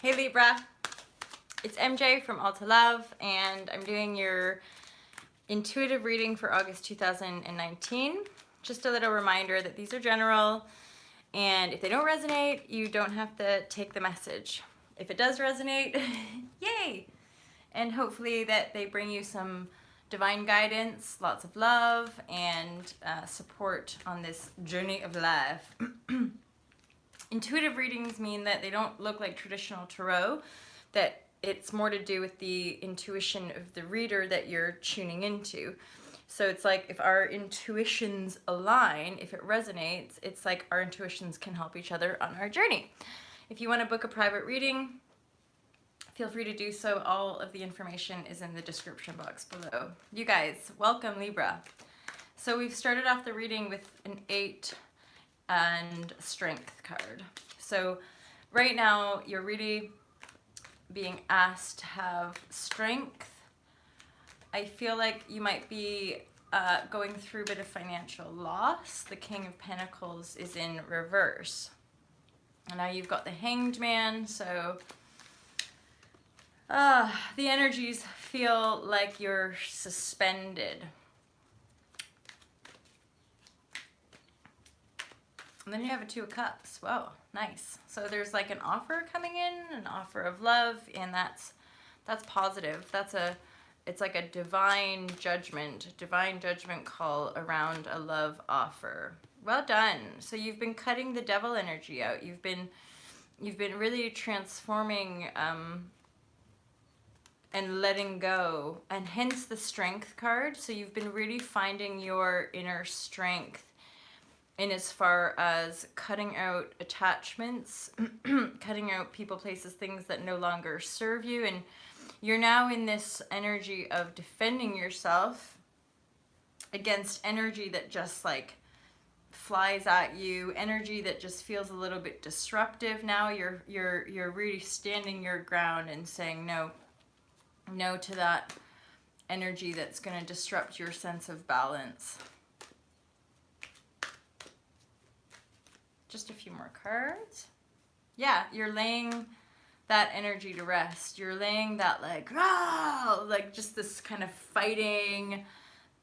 Hey Libra, it's MJ from IUNPLUG, and I'm doing your intuitive reading for August 2019. Just a little reminder that these are general, and if they don't resonate, you don't have to take the message. If it does resonate, yay! And hopefully that they bring you some divine guidance, lots of love, and support on this journey of life. Intuitive readings mean that they don't look like traditional tarot, that it's more to do with the intuition of the reader that you're tuning into. So it's like if our intuitions align, if it resonates, it's like our intuitions can help each other on our journey. If you want to book a private reading, feel free to do so. All of the information is in the description box below. You guys, welcome Libra. So we've started off the reading with an 8 and strength card. So right now you're really being asked to have strength. I feel like you might be going through a bit of financial loss. The King of Pentacles is in reverse. And now you've got the Hanged Man, so the energies feel like you're suspended. And then you have a 2 of Cups. Whoa, nice. So there's like an offer coming in, an offer of love, and that's positive. It's like a divine judgment call around a love offer. Well done. So you've been cutting the devil energy out. You've been really transforming and letting go, and hence the Strength card. So you've been really finding your inner strength in as far as cutting out attachments, cutting out people, places, things that no longer serve you. And you're now in this energy of defending yourself against energy that just like flies at you, energy that just feels a little bit disruptive. Now you're really standing your ground and saying no to that energy that's going to disrupt your sense of balance. Just a few more cards. Yeah, you're laying that energy to rest. You're laying that like just this kind of fighting,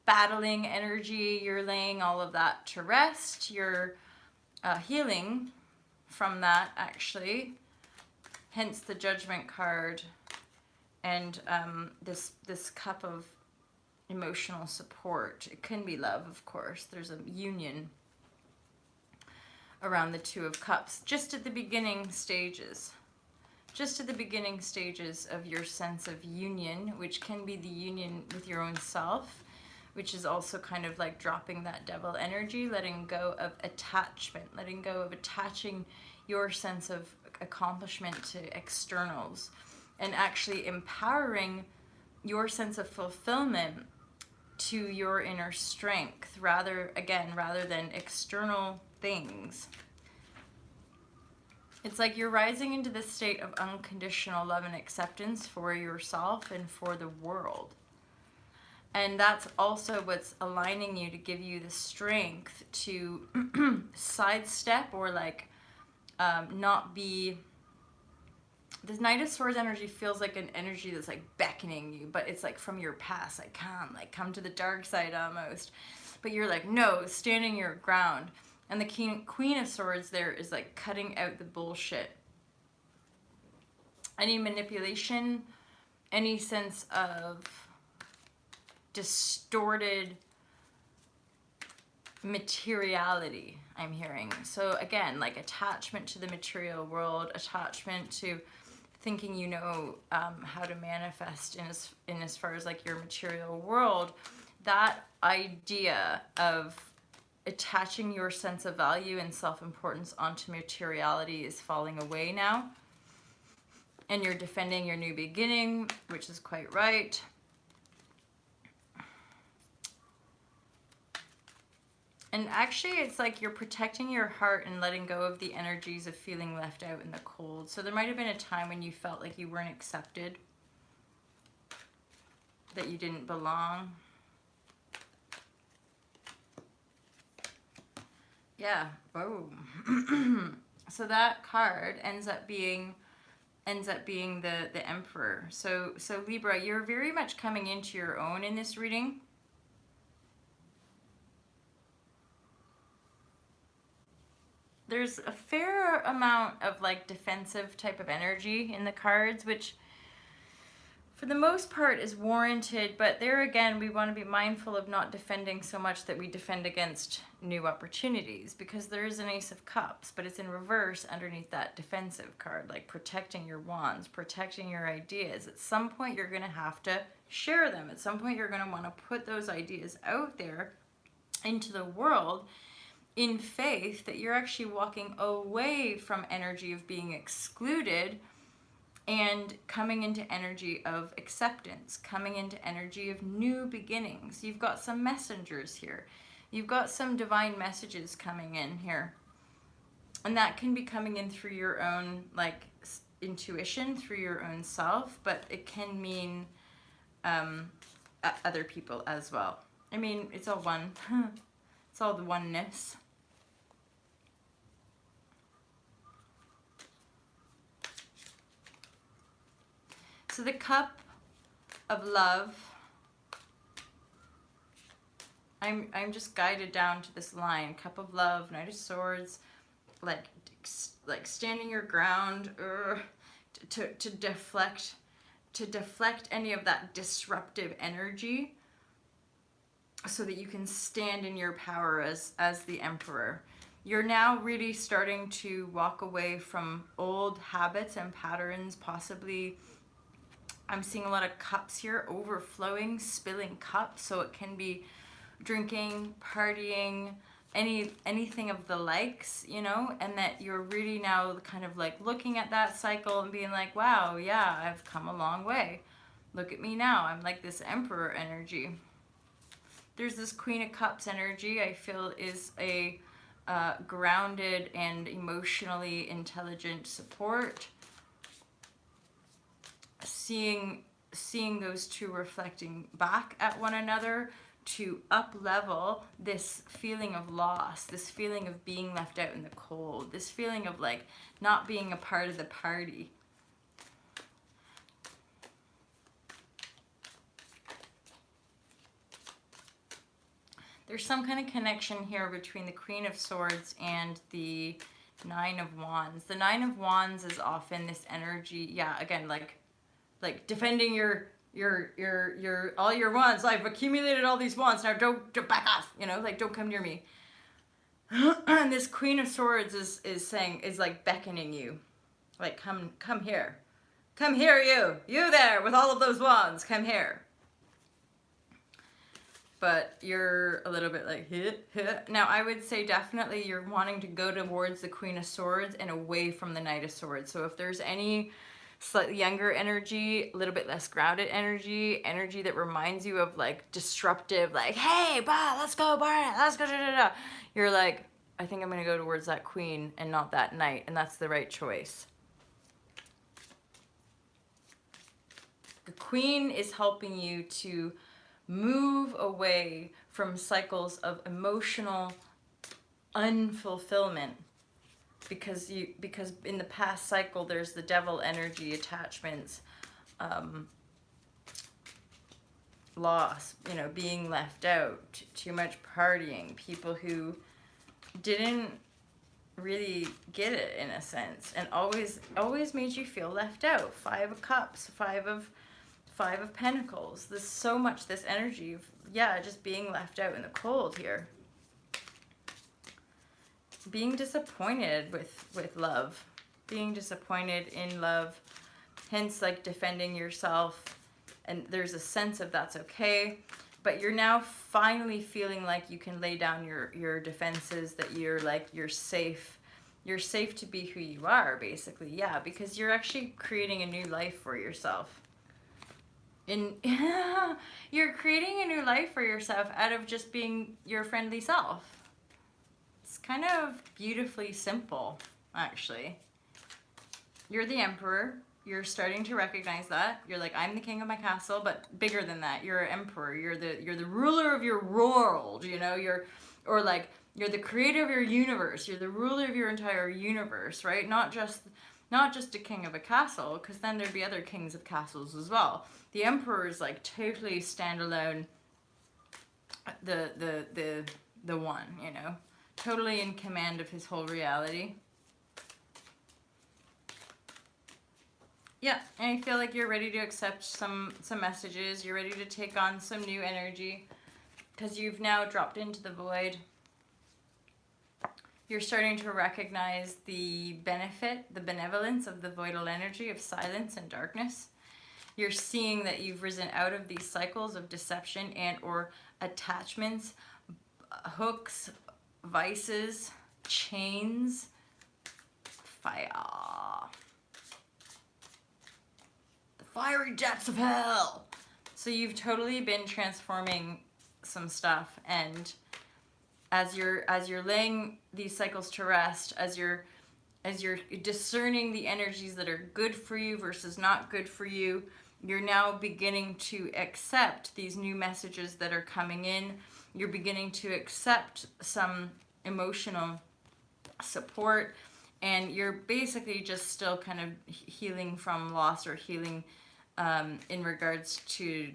battling energy. You're laying all of that to rest. You're healing from that, actually. Hence the Judgment card and this cup of emotional support. It can be love, of course. There's a union around the 2 of Cups, just at the beginning stages. Just at the beginning stages of your sense of union, which can be the union with your own self, which is also kind of like dropping that devil energy, letting go of attachment, letting go of attaching your sense of accomplishment to externals, and actually empowering your sense of fulfillment to your inner strength, rather than external things. It's like you're rising into this state of unconditional love and acceptance for yourself and for the world. And that's also what's aligning you to give you the strength to sidestep or like not be... This Knight of Swords energy feels like an energy that's like beckoning you, but it's like from your past, like come to the dark side almost. But you're like, no, standing your ground. And the Queen of Swords there is like cutting out the bullshit. Any manipulation, any sense of distorted materiality, I'm hearing. So again, like attachment to the material world, attachment to thinking you know how to manifest in as far as like your material world. That idea of attaching your sense of value and self-importance onto materiality is falling away now. And you're defending your new beginning, which is quite right. And actually, it's like you're protecting your heart and letting go of the energies of feeling left out in the cold. So there might have been a time when you felt like you weren't accepted, that you didn't belong. Yeah, boom. So that card ends up being ends up being the Emperor. So Libra, you're very much coming into your own in this reading. There's a fair amount of like defensive type of energy in the cards, which for the most part is warranted, but there again, we want to be mindful of not defending so much that we defend against new opportunities, because there is an Ace of Cups, but it's in reverse underneath that defensive card, like protecting your wands, protecting your ideas. At some point, you're going to have to share them. At some point, you're going to want to put those ideas out there into the world in faith that you're actually walking away from energy of being excluded and coming into energy of acceptance, coming into energy of new beginnings. You've got some messengers here. You've got some divine messages coming in here. And that can be coming in through your own like intuition, through your own self, but it can mean other people as well. I mean, it's all one. It's all the oneness. So the cup of love, I'm just guided down to this line, cup of love, Knight of Swords, like standing your ground, to deflect any of that disruptive energy, so that you can stand in your power as the Emperor. You're now really starting to walk away from old habits and patterns, possibly. I'm seeing a lot of cups here, overflowing, spilling cups, so it can be drinking, partying, anything of the likes, you know, and that you're really now kind of like looking at that cycle and being like, wow, yeah, I've come a long way. Look at me now. I'm like this Emperor energy. There's this Queen of Cups energy I feel is a grounded and emotionally intelligent support. Seeing those two reflecting back at one another to up level this feeling of loss, this feeling of being left out in the cold, this feeling of like not being a part of the party. There's some kind of connection here between the Queen of Swords and the Nine of Wands. The Nine of Wands is often this energy, yeah, again, like defending your all your wands. I've accumulated all these wands, now don't back off, you know, like don't come near me. And this Queen of Swords is saying, is like beckoning you, like come here, you there with all of those wands, come here. But you're a little bit like, hit. Now I would say definitely you're wanting to go towards the Queen of Swords and away from the Knight of Swords. So if there's any slightly younger energy, a little bit less grounded energy that reminds you of like disruptive, like, hey, let's go, let's go, You're like, I think I'm gonna go towards that Queen and not that Knight, and that's the right choice. The Queen is helping you to move away from cycles of emotional unfulfillment. Because in the past cycle there's the devil energy, attachments, loss, you know, being left out, too much partying, people who didn't really get it in a sense, and always made you feel left out. Five of Cups, Five of Pentacles. There's so much this energy of, yeah, just being left out in the cold here. Being disappointed with love, being disappointed in love, hence like defending yourself, and there's a sense of that's okay, but you're now finally feeling like you can lay down your defenses, that you're safe to be who you are, basically, yeah, because you're actually creating a new life for yourself. You're creating a new life for yourself out of just being your friendly self. It's kind of beautifully simple, actually. You're the Emperor. You're starting to recognize that. You're like, I'm the king of my castle, but bigger than that. You're an emperor. You're the ruler of your world, you know? You're the creator of your universe. You're the ruler of your entire universe, right? Not just not just a king of a castle, because then there'd be other kings of castles as well. The emperor is like totally standalone, the one, you know, totally in command of his whole reality. Yeah, and I feel like you're ready to accept some messages. You're ready to take on some new energy because you've now dropped into the void. You're starting to recognize the benefit, the benevolence of the voidal energy of silence and darkness. You're seeing that you've risen out of these cycles of deception and or attachments, hooks, vices, chains, fire. The fiery depths of hell. So you've totally been transforming some stuff, and as you're laying these cycles to rest, as you're discerning the energies that are good for you versus not good for you, you're now beginning to accept these new messages that are coming in. You're beginning to accept some emotional support, and you're basically just still kind of healing from loss, or healing in regards to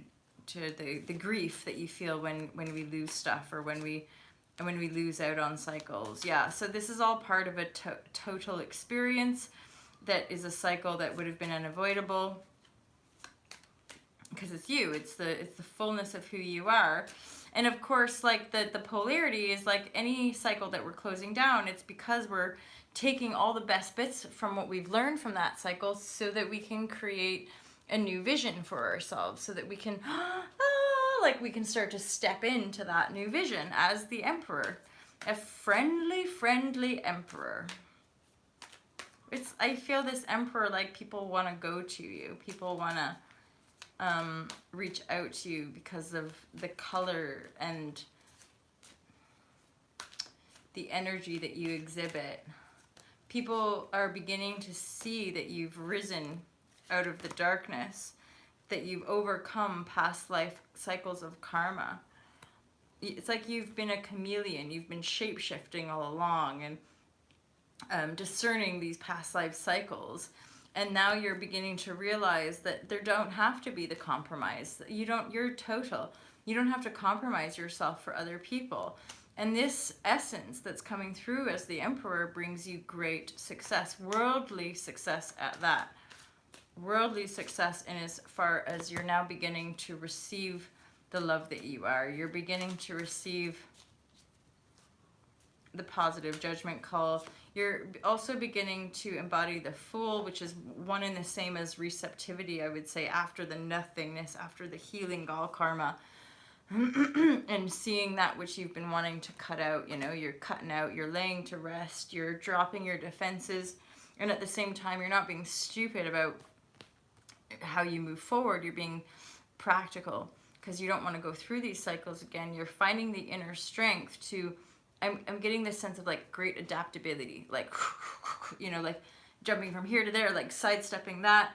the grief that you feel when we lose stuff, or when we lose out on cycles. Yeah, so this is all part of a total experience that is a cycle that would have been unavoidable, because it's you, it's the fullness of who you are. And of course, like the polarity is like any cycle that we're closing down, it's because we're taking all the best bits from what we've learned from that cycle so that we can create a new vision for ourselves, so that we can like we can start to step into that new vision as the emperor, a friendly emperor. I feel this emperor, like people want to go to you, people want to reach out to you because of the color and the energy that you exhibit. People are beginning to see that you've risen out of the darkness, that you've overcome past life cycles of karma. It's like you've been a chameleon, you've been shape-shifting all along and discerning these past life cycles. And now you're beginning to realize that there don't have to be the compromise. You're total. You don't have to compromise yourself for other people. And this essence that's coming through as the emperor brings you great success, worldly success at that. Worldly success in as far as you're now beginning to receive the love that you are. You're beginning to receive the positive judgment call. You're also beginning to embody the Fool, which is one and the same as receptivity, I would say, after the nothingness, after the healing all karma. And seeing that which you've been wanting to cut out, you know, you're cutting out, you're laying to rest, you're dropping your defenses, and at the same time, you're not being stupid about how you move forward. You're being practical because you don't want to go through these cycles again. You're finding the inner strength to, I'm getting this sense of like great adaptability, like, you know, like jumping from here to there, like sidestepping that,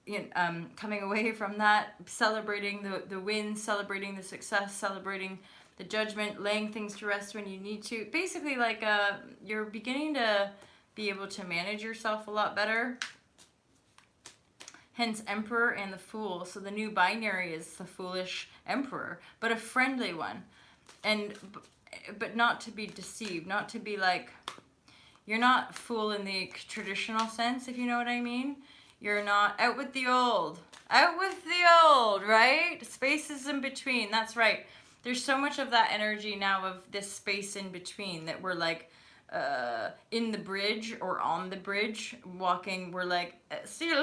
you know, coming away from that, celebrating the win, celebrating the success, celebrating the judgment, laying things to rest when you need to. Basically, like you're beginning to be able to manage yourself a lot better. Hence Emperor and the Fool. So the new binary is the foolish emperor, but a friendly one. And but not to be deceived, not to be like, you're not fool in the traditional sense, if you know what I mean. You're not out with the old, right? Spaces in between, that's right. There's so much of that energy now of this space in between that we're like in the bridge or on the bridge walking. We're like, see you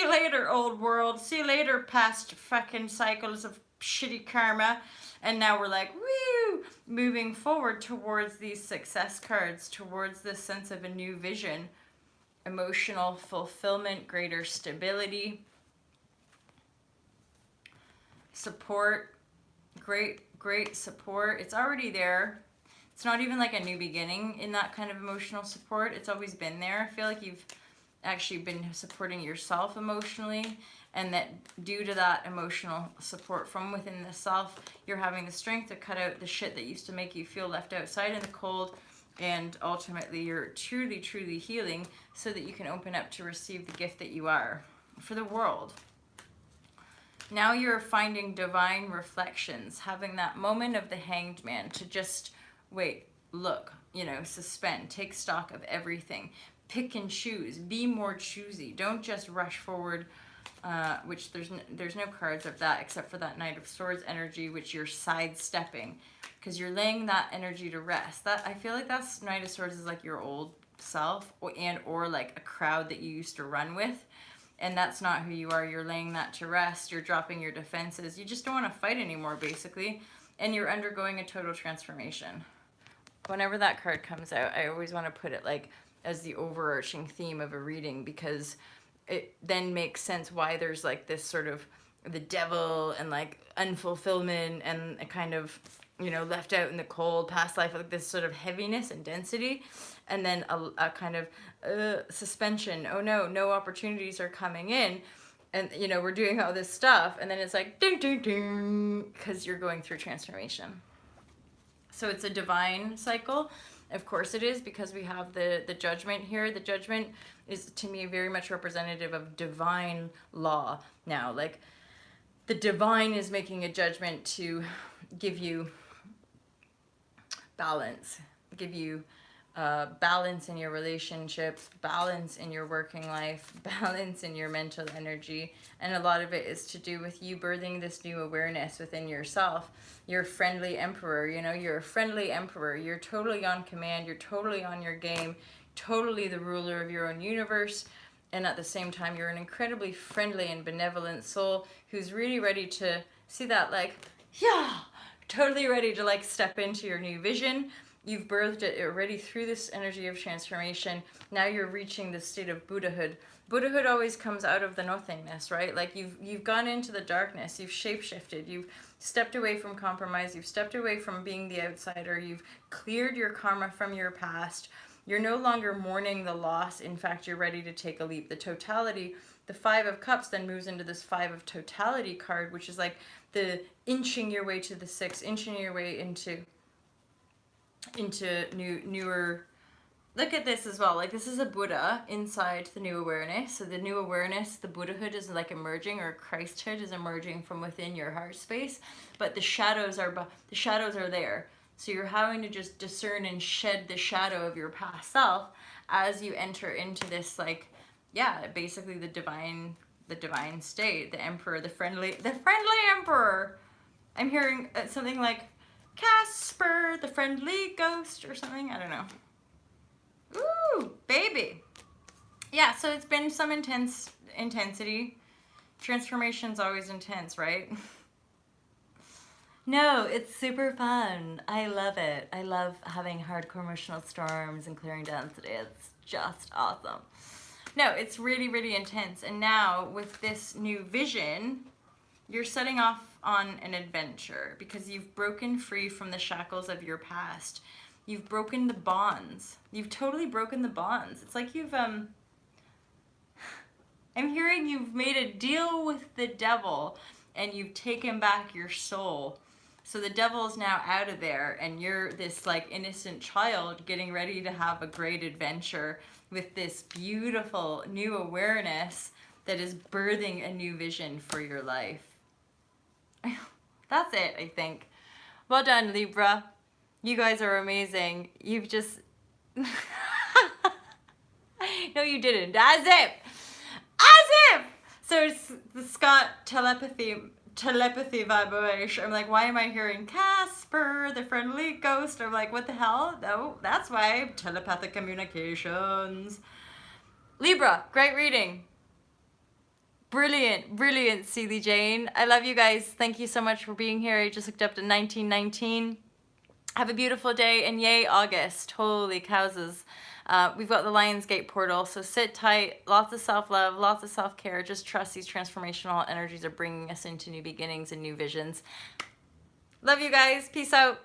later, old world. See you later, past fucking cycles of shitty karma. And now we're like, woo, moving forward towards these success cards, towards this sense of a new vision, emotional fulfillment, greater stability, support, great support. It's already there. It's not even like a new beginning in that kind of emotional support. It's always been there. I feel like you've actually been supporting yourself emotionally, and that due to that emotional support from within the self, you're having the strength to cut out the shit that used to make you feel left outside in the cold, and ultimately you're truly, truly healing so that you can open up to receive the gift that you are for the world. Now you're finding divine reflections, having that moment of the Hanged Man to just wait, look, you know, suspend, take stock of everything, pick and choose, be more choosy. Don't just rush forward, which there's no cards of that except for that Knight of Swords energy, which you're sidestepping because you're laying that energy to rest. That, I feel like that's Knight of Swords is like your old self or like a crowd that you used to run with. And that's not who you are. You're laying that to rest. You're dropping your defenses. You just don't want to fight anymore, basically. And you're undergoing a total transformation. Whenever that card comes out, I always want to put it like as the overarching theme of a reading, because it then makes sense why there's like this sort of the devil and like unfulfillment and a kind of, you know, left out in the cold past life, like this sort of heaviness and density, and then a kind of suspension. Oh no, no opportunities are coming in, and you know, we're doing all this stuff, and then it's like ding ding ding, because you're going through transformation. So it's a divine cycle. Of course it is, because we have the judgment here. The judgment is, to me, very much representative of divine law. Now, like, the divine is making a judgment to give you balance, give you balance in your relationships, balance in your working life, balance in your mental energy. And a lot of it is to do with you birthing this new awareness within yourself. You're a friendly emperor, you know, you're a friendly emperor. You're totally on command, you're totally on your game, totally the ruler of your own universe. And at the same time, you're an incredibly friendly and benevolent soul who's really ready to see that, like, yeah, totally ready to like step into your new vision. You've birthed it already through this energy of transformation. Now you're reaching the state of Buddhahood. Buddhahood always comes out of the nothingness, right? Like you've gone into the darkness, you've shapeshifted, you've stepped away from compromise, you've stepped away from being the outsider, you've cleared your karma from your past. You're no longer mourning the loss. In fact, you're ready to take a leap. The totality, the Five of Cups then moves into this Five of Totality card, which is like the inching your way to the Six, inching your way into newer. Look at this as well. Like, this is a Buddha inside the new awareness. So the new awareness, the Buddhahood is like emerging, or Christhood is emerging from within your heart space. But the shadows are there. So you're having to just discern and shed the shadow of your past self as you enter into this, like, yeah, basically the divine state, the emperor, the friendly emperor. I'm hearing something like Casper, the friendly ghost, or something. I don't know. Ooh, baby. Yeah, so it's been some intensity. Transformation's always intense, right? No, it's super fun. I love it. I love having hardcore emotional storms and clearing density. It's just awesome. No, it's really, really intense. And now with this new vision, you're setting off on an adventure because you've broken free from the shackles of your past. You've broken the bonds. You've totally broken the bonds. It's like you've, I'm hearing you've made a deal with the devil and you've taken back your soul. So the devil's now out of there and you're this like innocent child getting ready to have a great adventure with this beautiful new awareness that is birthing a new vision for your life. That's it, I think. Well done, Libra. You guys are amazing. You've just... No, you didn't. As if! So it's the Scott telepathy vibration. I'm like, why am I hearing Casper, the friendly ghost? I'm like, what the hell? No, that's why. Telepathic communications. Libra, great reading. Brilliant, brilliant, Celie Jane. I love you guys. Thank you so much for being here. I just looked up to 1919. Have a beautiful day, and yay, August. Holy cowses. We've got the Lionsgate portal, so sit tight. Lots of self-love, lots of self-care. Just trust these transformational energies are bringing us into new beginnings and new visions. Love you guys. Peace out.